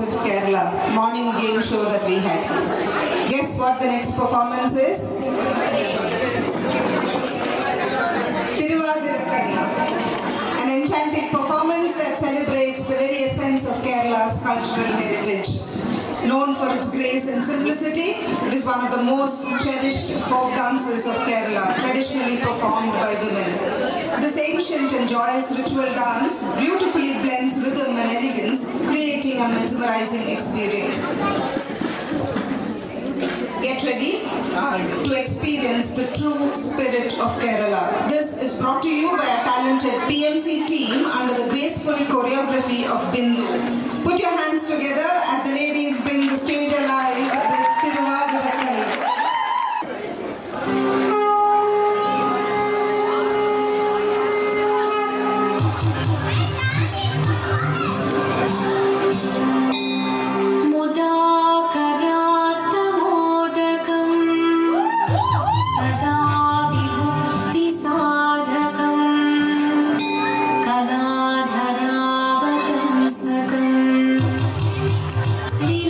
of Kerala morning game show that we had. Guess what the next performance is? Thiruvathirakkadi, an enchanting performance that celebrates the very essence of Kerala's cultural heritage. Known for its grace and simplicity, it is one of the most cherished folk dances of Kerala, traditionally performed by women. This ancient and joyous ritual dance beautifully blends rhythm and elegance, creating a mesmerizing experience. Get ready to experience the true spirit of Kerala. This is brought to you by a talented PMC team under the graceful choreography of Bindu. Put your hands together as the ladies bring the stage alive with Thiruvathirakkadi. Leave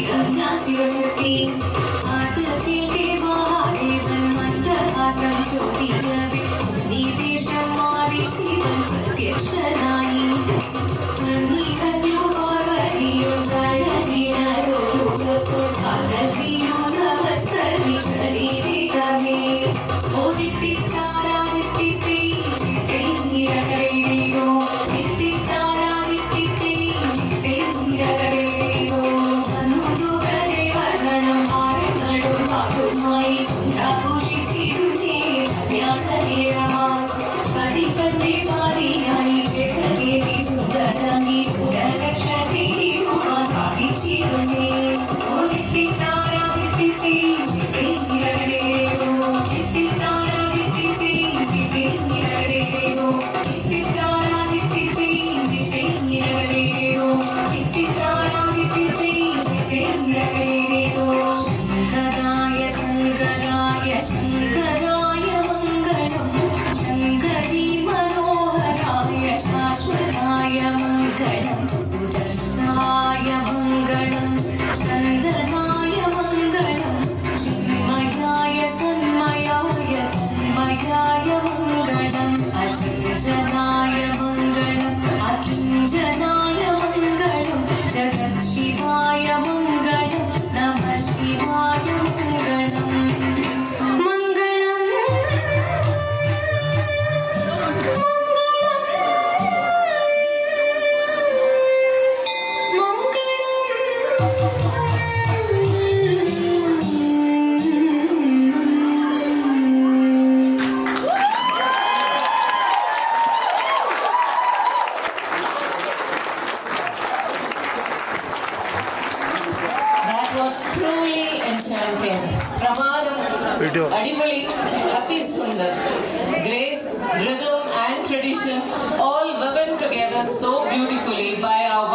Sivasakthi ദേവൻ മന്ദഹാസം ചോദിക്കവേ നീ ദേശം മാറി ശിവൻ പ്രത്യക്ഷനായി പാർവതിയും കഴലിനോടുകപ്പോൾ അകലിനോ നമസ്കരി ശരീരമേ ഓദിത്തിത്താരാദിത്തിത്തേ തേങ്ങിരകരേരോ തിത്തിത്താരാദിത്തിത്തേ തേങ്ങിരകരേരോ അനുദുരേ വർണം ആരങ്ങളും പാട്ടുമായി ആഘോഷിച്ചിരുന്നേ കല്യാണനേരമായി പതിപതി പാടിയായി ജഗദേവി സുന്ദരമി പുരരക്ഷ ചെയ്യുവാൻ സാധിച്ചിരുന്നേ ഓദിത്തിത്താരാദിത്തിത്തേ തേങ്ങിരകരേരോ തിത്തിത്താരാദിത്തിത്തേ തേങ്ങിരകരേരോ തിത്തിത്താരാദിത്തിത്തേ തേങ്ങിരകരേരോ തിത്തിത്താരാദിത്തിത്തേ തേങ്ങിരകരേരോ ശങ്കരായ ശങ്കരായ ശങ്കരായ മംഗളം ശങ്കരീ മനോഹരായ ശാശ്വതായ മംഗളം സുദർശായ മംഗളം ചന്ദനായ മംഗളം ചിന്മയായ സന്മയായ തന്മയായ മംഗളം അചഞ്ചലായ മംഗളം അകിഞ്ചനായ മംഗളം ജഗത്ശിവായ മംഗളം നമഃ ശിവായ മംഗളം മംഗളം That was truly enchanting. Pramadam, Adipali, Ati Sundar. Grace, rhythm and tradition all woven together so beautifully by our